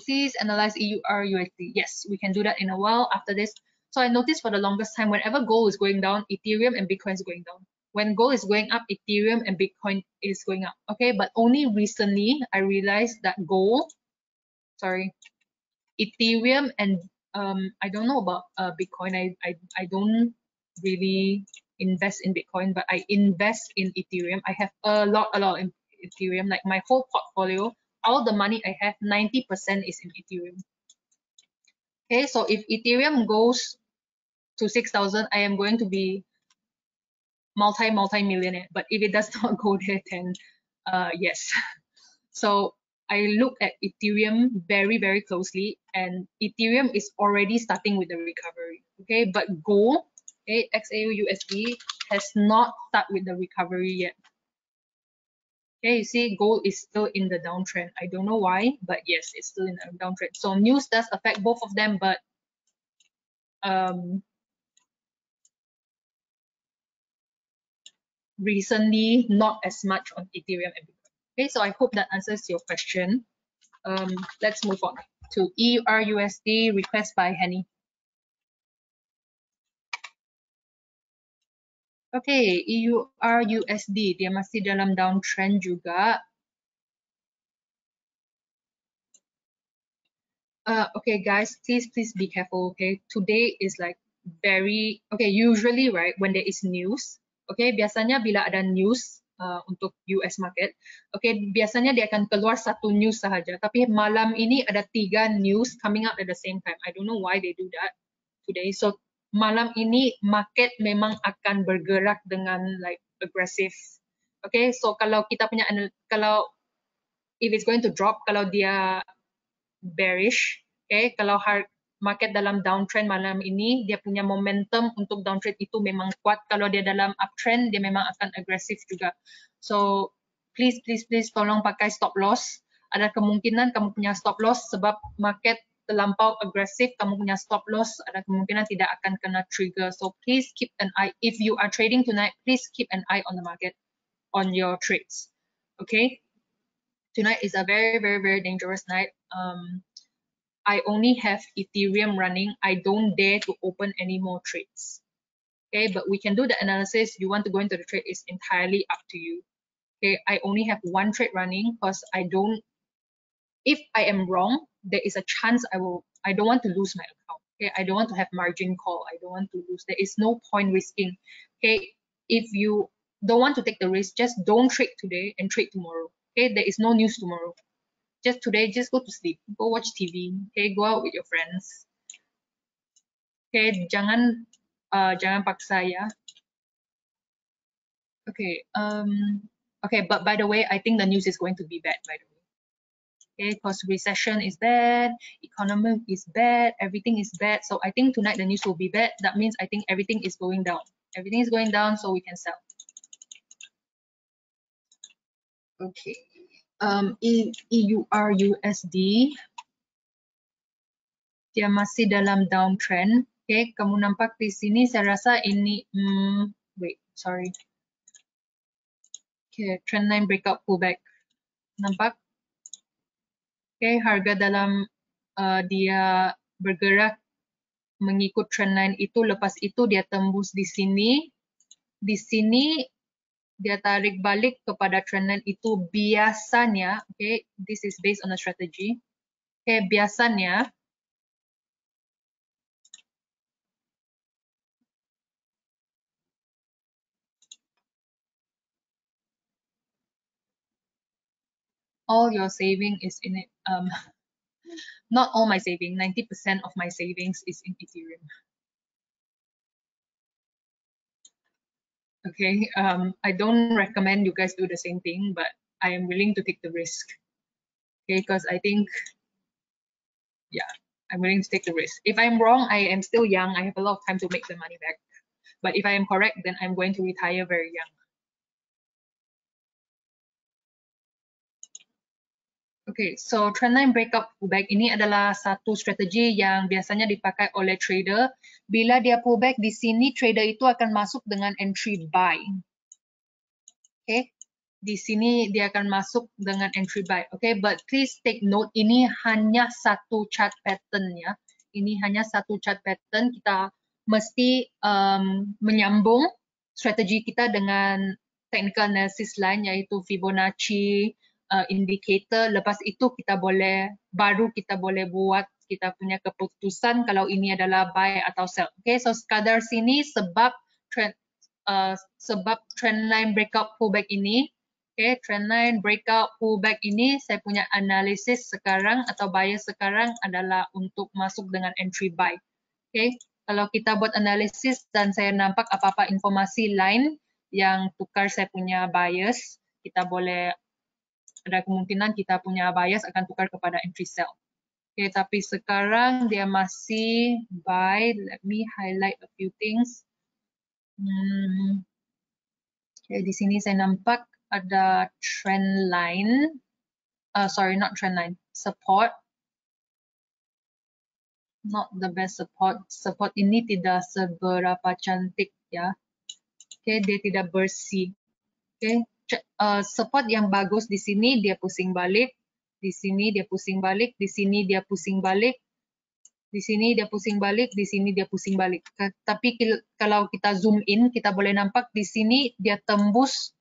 please analyze EUR USD. Yes, we can do that in a while after this. So I noticed for the longest time, whenever gold is going down, Ethereum and Bitcoin is going down. When gold is going up, Ethereum and Bitcoin is going up. Okay, but only recently I realized that Ethereum and I don't know about Bitcoin. I don't really invest in Bitcoin, but I invest in Ethereum. I have a lot in Ethereum. Like my whole portfolio, all the money I have, 90% is in Ethereum. Okay, so if Ethereum goes to 6,000, I am going to be multi-millionaire. But if it does not go there, then yes. So I look at Ethereum very, very closely, and Ethereum is already starting with the recovery. Okay, but gold, okay, XAU USD has not started with the recovery yet. Okay, you see gold is still in the downtrend. I don't know why, but yes, it's still in the downtrend. So news does affect both of them, but recently not as much on Ethereum and Bitcoin. Okay, so I hope that answers your question. Let's move on to EURUSD request by Henny. Okay, EURUSD dia masih dalam downtrend juga. Okay, guys, please be careful. Okay, today is like very okay. Usually, right, when there is news, okay, biasanya bila ada news untuk US market, okay, biasanya dia akan keluar satu news sahaja. Tapi malam ini ada 3 news coming out at the same time. I don't know why they do that today. So malam ini market memang akan bergerak dengan like aggressive. Okay, so kalau kita punya kalau if it's going to drop, kalau dia bearish, okay, kalau market dalam downtrend malam ini, dia punya momentum untuk downtrend itu memang kuat. Kalau dia dalam uptrend, dia memang akan agresif juga. So please tolong pakai stop loss. Ada kemungkinan kamu punya stop loss sebab market terlampau agresif, kamu punya stop loss ada kemungkinan tidak akan kena trigger. So please keep an eye. If you are trading tonight, please keep an eye on the market, on your trades. Okay? Tonight is a very dangerous night. I only have Ethereum running. I don't dare to open any more trades. Okay, but we can do the analysis. You want to go into the trade is entirely up to you. Okay, I only have 1 trade running because I don't, if I am wrong, there is a chance I don't want to lose my account. Okay, I don't want to have margin call. I don't want to lose. There is no point risking. Okay, if you don't want to take the risk, just don't trade today and trade tomorrow. Okay, there is no news tomorrow. Just today, just go to sleep, go watch TV. Okay, go out with your friends. Okay, jangan paksa ya. Okay, okay, but by the way, I think the news is going to be bad, by the way. Okay, because recession is bad, economy is bad, everything is bad. So I think tonight the news will be bad. That means I think everything is going down. Everything is going down, so we can sell. Okay, EURUSD dia masih dalam downtrend. Okay, kamu nampak di sini. Saya rasa ini, wait, sorry. Okay, trendline breakout pullback. Nampak? Okay, harga dalam dia bergerak mengikut trendline itu. Lepas itu dia tembus di sini. Di sini dia tarik balik kepada trendline itu biasanya. Okay, this is based on a strategy. Okay, biasanya all your saving is in it. Not all my saving, 90% of my savings is in Ethereum. Okay, I don't recommend you guys do the same thing, but I am willing to take the risk. Okay, because I think, yeah, I'm willing to take the risk. If I'm wrong, I am still young. I have a lot of time to make the money back. But if I am correct, then I'm going to retire very young. Okay, so trendline breakup pullback ini adalah satu strategi yang biasanya dipakai oleh trader. Bila dia pullback di sini, trader itu akan masuk dengan entry buy. Okay, di sini dia akan masuk dengan entry buy. Okay, but please take note, ini hanya satu chart pattern ya. Ini hanya satu chart pattern. Kita mesti menyambung strategi kita dengan technical analysis lain, yaitu Fibonacci, indicator. Lepas itu baru kita boleh buat kita punya keputusan kalau ini adalah buy atau sell. Okay, so sekadar sini sebab trendline breakout pullback ini. Okay, trendline breakout pullback ini saya punya analisis sekarang atau bias sekarang adalah untuk masuk dengan entry buy. Okay, kalau kita buat analisis dan saya nampak apa-apa informasi lain yang tukar saya punya bias, kita boleh ada kemungkinan kita punya bias akan tukar kepada entry sell. Okay, tapi sekarang dia masih buy. Let me highlight a few things. Okay, di sini saya nampak ada trend line, sorry, not trend line, support. Not the best support. Support ini tidak seberapa cantik ya. Oke, dia tidak bersih. Oke, support yang bagus di sini dia pusing balik, di sini dia pusing balik, di sini dia pusing balik, di sini dia pusing balik, di sini dia pusing balik. Tapi kalau kita zoom in, kita boleh nampak di sini dia tembus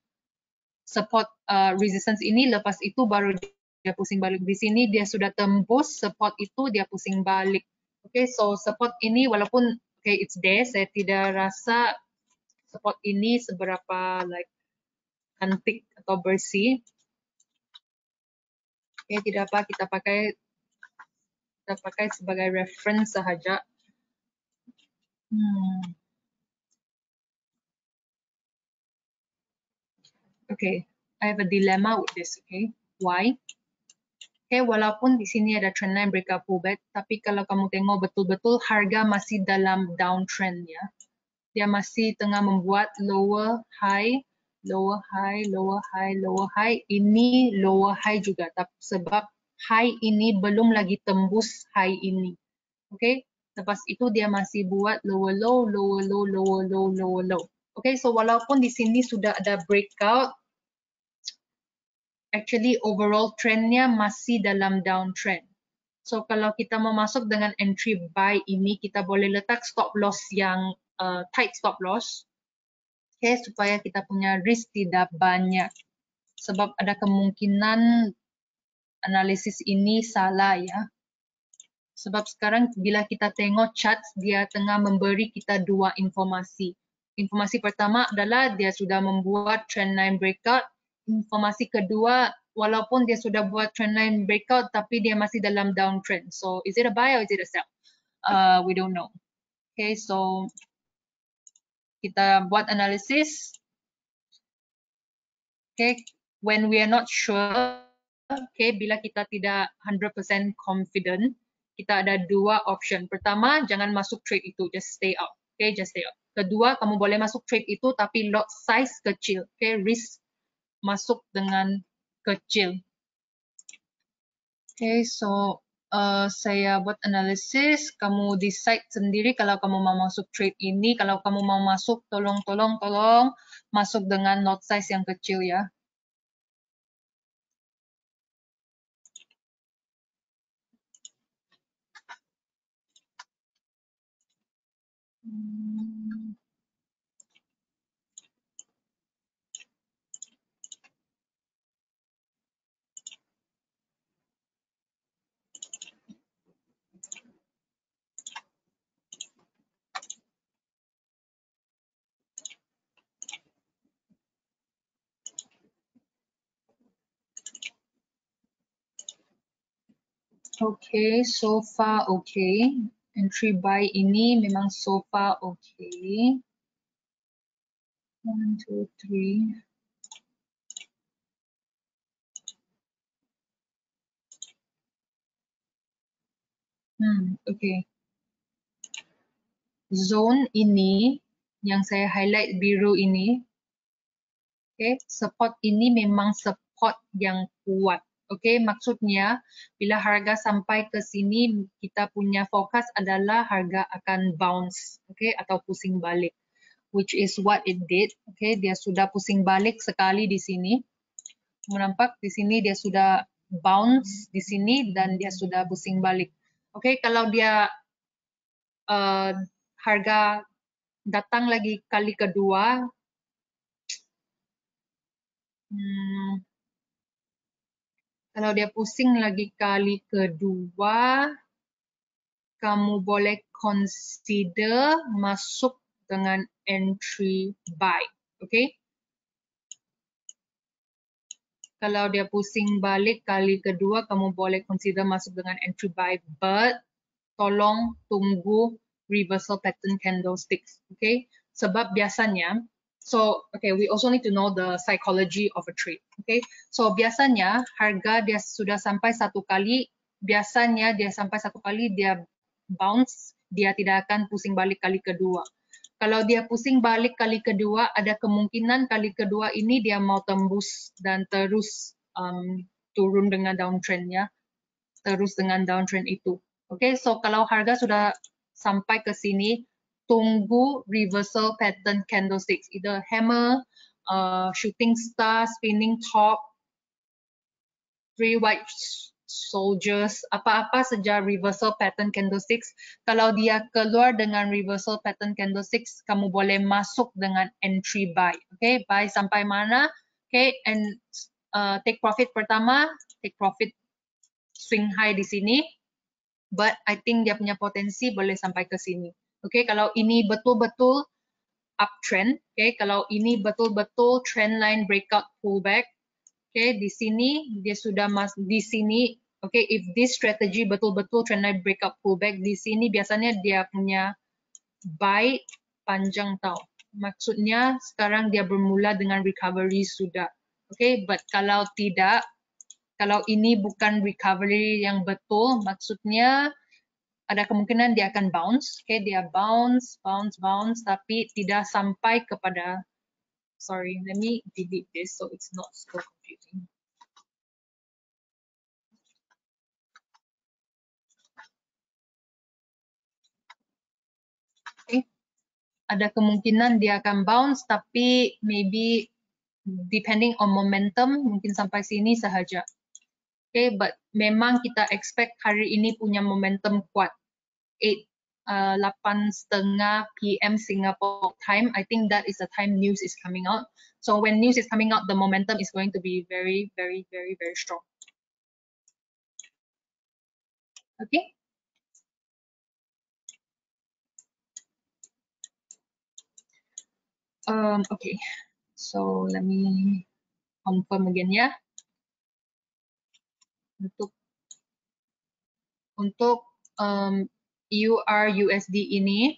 support resistance ini, lepas itu baru dia pusing balik. Di sini dia sudah tembus support itu, dia pusing balik. Okay, so support ini walaupun okay it's there, saya tidak rasa support ini seberapa like cantik atau bersih. Okay, tidak apa, kita pakai sebagai reference sahaja. Okay, I have a dilemma with this. Okay, why? Okay, walaupun di sini ada trendline breakout pullback, tapi kalau kamu tengok betul-betul harga masih dalam downtrend ya. Dia masih tengah membuat lower high, lower high, lower high, lower high. Ini lower high juga, tapi sebab high ini belum lagi tembus high ini. Okay, lepas itu dia masih buat lower low, lower low, lower low, lower low. Okay, so walaupun di sini sudah ada breakout, actually overall trendnya masih dalam downtrend. So kalau kita mau masuk dengan entry buy ini, kita boleh letak stop loss yang tight stop loss, okay, supaya kita punya risk tidak banyak. Sebab ada kemungkinan analisis ini salah ya. Sebab sekarang bila kita tengok chart, dia tengah memberi kita dua informasi. Informasi pertama adalah dia sudah membuat trendline breakout. Informasi kedua, walaupun dia sudah buat trendline breakout, tapi dia masih dalam downtrend. So, is it a buy or is it a sell? We don't know. Okay, so kita buat analisis. Okay, when we are not sure, okay, bila kita tidak 100% confident, kita ada dua option. Pertama, jangan masuk trade itu, just stay out. Okay, just stay out. Kedua, kamu boleh masuk trade itu tapi lot size kecil. Okay, risk masuk dengan kecil. Okay, so saya buat analisis, kamu decide sendiri kalau kamu mau masuk trade ini. Kalau kamu mau masuk, tolong masuk dengan lot size yang kecil ya. Okay, so far okay. Entry buy ini memang so far okay. 1, 2, 3. Okay. Zone ini yang saya highlight biru ini, okay, support ini memang support yang kuat. Okay, maksudnya bila harga sampai ke sini, kita punya fokus adalah harga akan bounce, okay, atau pusing balik, which is what it did. Okay, dia sudah pusing balik sekali di sini. Nampak di sini dia sudah bounce di sini dan dia sudah pusing balik. Okay, kalau dia harga datang lagi kali kedua, kalau dia pusing lagi kali kedua, kamu boleh consider masuk dengan entry buy, okay? Kalau dia pusing balik kali kedua, kamu boleh consider masuk dengan entry buy, but tolong tunggu reversal pattern candlesticks, okay? Sebab biasanya, so okay, we also need to know the psychology of a trade, okay? So biasanya harga dia sudah sampai satu kali, biasanya dia sampai satu kali dia bounce, dia tidak akan pusing balik kali kedua. Kalau dia pusing balik kali kedua, ada kemungkinan kali kedua ini dia mau tembus dan terus turun dengan downtrend ya, terus dengan downtrend itu. Oke, so kalau harga sudah sampai ke sini, tunggu reversal pattern candlesticks, either hammer, shooting star, spinning top, three white soldiers, apa-apa saja reversal pattern candlesticks. Kalau dia keluar dengan reversal pattern candlesticks, kamu boleh masuk dengan entry buy. Okay, buy sampai mana? Okay, and take profit pertama, take profit swing high di sini. But I think dia punya potensi boleh sampai ke sini. Okay, kalau ini betul-betul uptrend, okay, kalau ini betul-betul trend line breakout pullback, okay, di sini dia sudah di sini, okay, if this strategy betul-betul trend line breakout pullback, di sini biasanya dia punya buy panjang tau. Maksudnya sekarang dia bermula dengan recovery sudah, okay, but kalau tidak, kalau ini bukan recovery yang betul, maksudnya ada kemungkinan dia akan bounce, okay, dia bounce, tapi tidak sampai kepada, sorry, let me delete this so it's not so confusing. Okay, ada kemungkinan dia akan bounce, tapi maybe depending on momentum, mungkin sampai sini sahaja. Okay, but memang kita expect hari ini punya momentum kuat. 8:30 PM Singapore time. I think that is the time news is coming out. So when news is coming out, the momentum is going to be very, very, very, very strong. Okay. Okay. So let me confirm again ya. Untuk EUR/USD ini,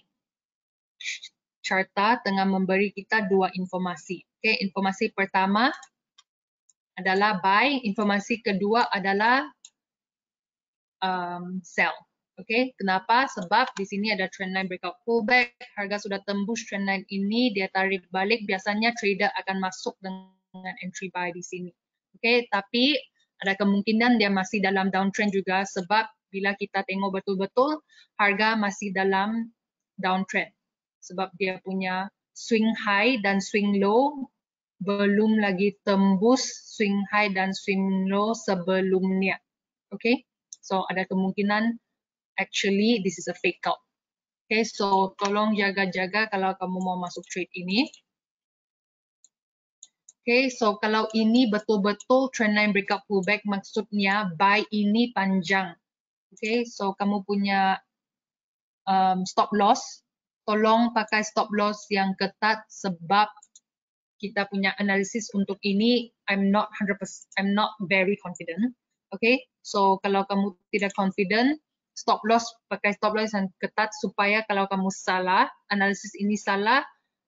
Charta tengah memberi kita dua informasi. Okay, informasi pertama adalah buy, informasi kedua adalah sell. Okay, kenapa? Sebab di sini ada trendline breakout pullback, harga sudah tembus trendline ini, dia tarik balik, biasanya trader akan masuk dengan entry buy di sini. Okay, tapi ada kemungkinan dia masih dalam downtrend juga sebab bila kita tengok betul-betul harga masih dalam downtrend sebab dia punya swing high dan swing low belum lagi tembus swing high dan swing low sebelumnya. Okay, so ada kemungkinan actually this is a fake out. Okay, so tolong jaga-jaga kalau kamu mau masuk trade ini. Okay, so kalau ini betul-betul trendline breakout pullback, maksudnya buy ini panjang. Okay, so kamu punya stop loss, tolong pakai stop loss yang ketat sebab kita punya analisis untuk ini I'm not very confident. Okay, so kalau kamu tidak confident, pakai stop loss yang ketat supaya kalau kamu salah, analisis ini salah,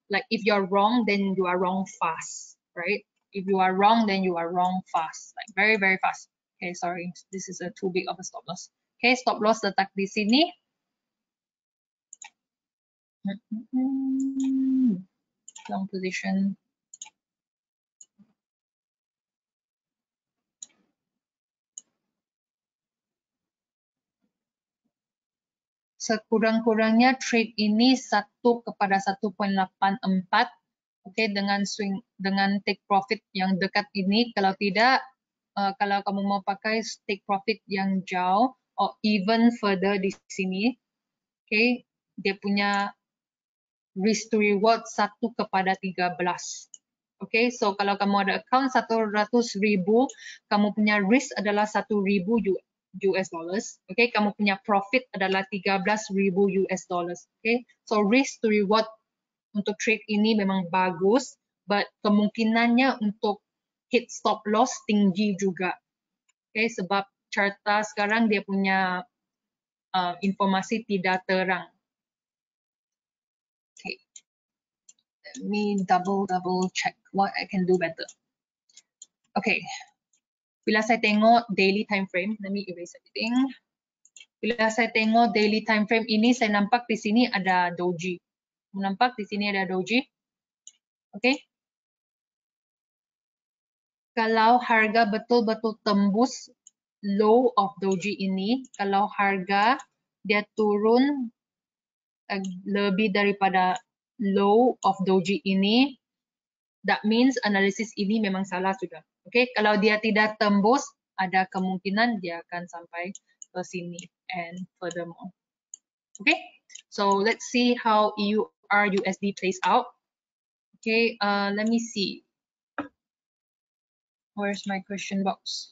like if you're wrong, then you are wrong fast, right? If you are wrong, then you are wrong fast, like very, very fast. Okay, sorry, this is too big of a stop loss. Okay, stop loss letak di sini. Long position. Sekurang-kurangnya trade ini 1/1.84, okay, dengan take profit yang dekat ini. Kalau tidak, kalau kamu mau pakai take profit yang jauh or even further di sini, okay, dia punya risk to reward 1/13. Okay, so kalau kamu ada account 100.000, kamu punya risk adalah 1.000 US dollars. Okay, kamu punya profit adalah 13.000 US dollars. Okay, so risk to reward untuk trade ini memang bagus, but kemungkinannya untuk hit stop loss tinggi juga. Okay, sebab Charta sekarang dia punya informasi tidak terang. Okay, let me double check what I can do better. Okay. Bila saya tengok daily time frame, let me erase everything. Bila saya tengok daily time frame ini, saya nampak di sini ada doji. Nampak di sini ada doji. Oke. Kalau harga betul-betul tembus low of doji ini, kalau harga dia turun lebih daripada low of doji ini, that means analisis ini memang salah sudah. Oke, kalau dia tidak tembus, ada kemungkinan dia akan sampai ke sini and furthermore. Okay, so let's see how EUR USD plays out. Okay, let me see. Where's my question box?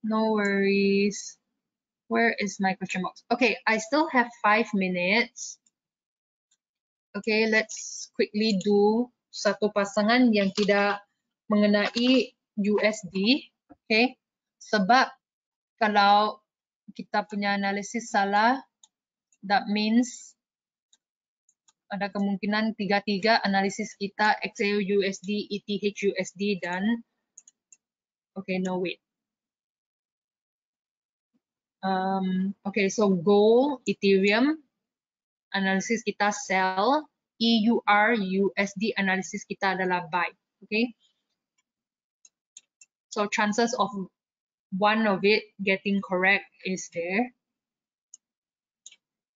No worries. Where is my question box? Okay, I still have 5 minutes. Okay, let's quickly do satu pasangan yang tidak mengenai USD. Okay, sebab kalau kita punya analisis salah, that means ada kemungkinan tiga analisis kita XAU USD, ETH USD, dan no wait. Okay, so gold, Ethereum, analisis kita sell, EUR USD analisis kita adalah buy. Okay, so chances of one of it getting correct is there.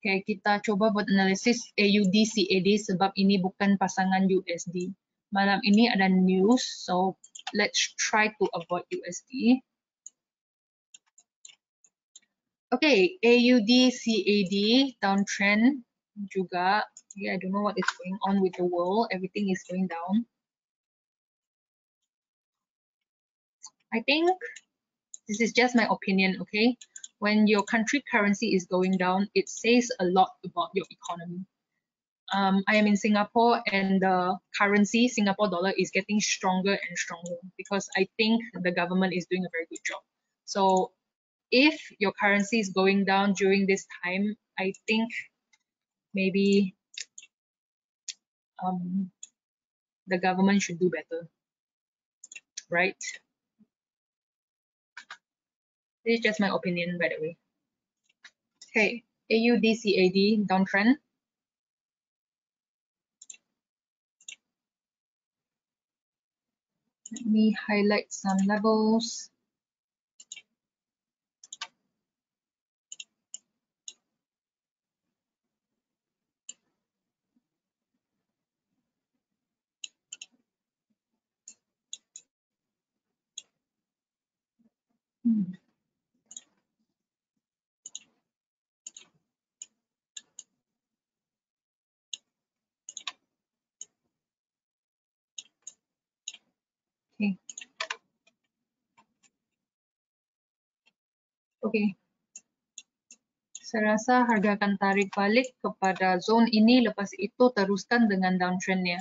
Okay, kita coba buat analisis AUD CAD sebab ini bukan pasangan USD. Malam ini ada news, so let's try to avoid USD. Okay, AUD CAD downtrend juga. Yeah, I don't know what is going on with the world. Everything is going down. I think this is just my opinion, okay? When your country currency is going down, it says a lot about your economy. I am in Singapore and the currency, Singapore dollar, is getting stronger and stronger because I think the government is doing a very good job. So if your currency is going down during this time, I think maybe the government should do better, right? This is just my opinion, by the way. Okay, AUD/CAD downtrend. Let me highlight some levels. Okay. Okay. Saya rasa harga akan tarik balik kepada zone ini, lepas itu teruskan dengan downtrend-nya.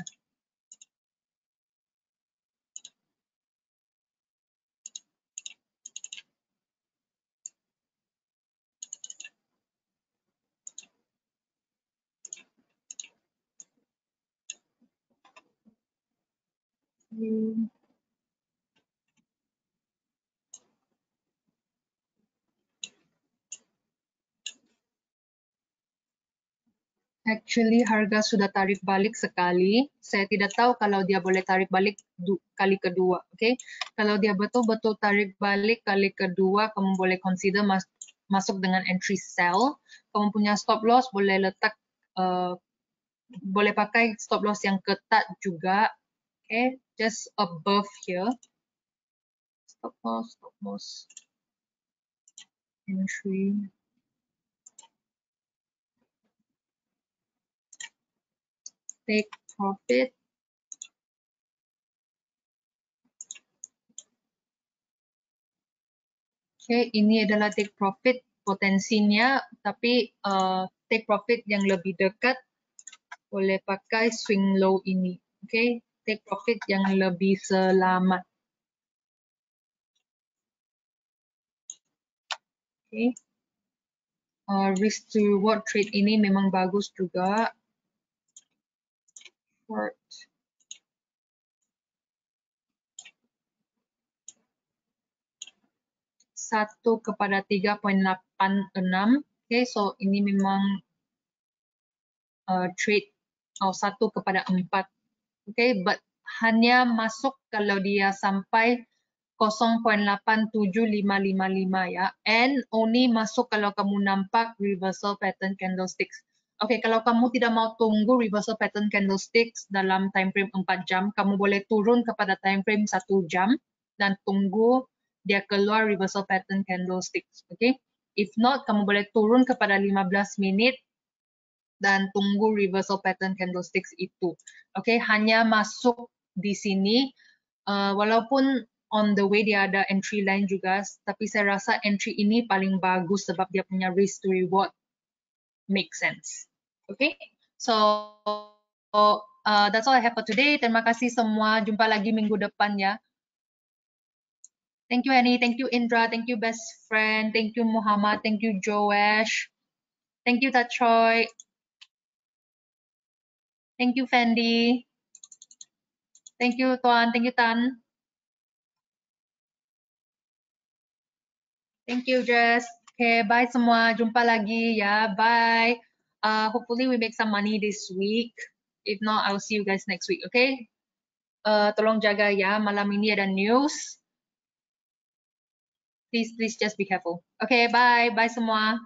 Actually, harga sudah tarik balik sekali. Saya tidak tahu kalau dia boleh tarik balik kali kedua. Okay? Kalau dia betul-betul tarik balik kali kedua, kamu boleh consider masuk dengan entry sell. Kamu punya stop loss boleh letak, boleh pakai stop loss yang ketat juga. Okay? Just above here. Stop loss. Entry. Take profit. Okay, ini adalah take profit potensinya, tapi take profit yang lebih dekat boleh pakai swing low ini. Okay, take profit yang lebih selamat. Okay, risk to reward trade ini memang bagus juga. Short. Satu kepada 3.86. Okay, so ini memang trade 1/4. Okay, but hanya masuk kalau dia sampai 0.87555 ya, and only masuk kalau kamu nampak reversal pattern candlesticks. Okay, kalau kamu tidak mau tunggu reversal pattern candlesticks dalam time frame 4 jam, kamu boleh turun kepada time frame 1 jam dan tunggu dia keluar reversal pattern candlesticks. Okay, if not, kamu boleh turun kepada 15 minit dan tunggu reversal pattern candlesticks itu. Okay, hanya masuk di sini, walaupun on the way dia ada entry line juga, tapi saya rasa entry ini paling bagus sebab dia punya risk to reward make sense. Okay, so that's all I have for today. Terima kasih semua. Jumpa lagi minggu depan ya. Thank you Annie, thank you Indra, thank you best friend, thank you Muhammad, thank you Joash, thank you Tachoy, thank you Fendi, thank you Tuan, thank you Tan. Thank you, Jess. Okay, bye semua. Jumpa lagi ya. Bye. Hopefully we make some money this week. If not, I'll see you guys next week. Okay? Tolong jaga ya. Malam ini ada news. Please just be careful. Okay, bye. Bye semua.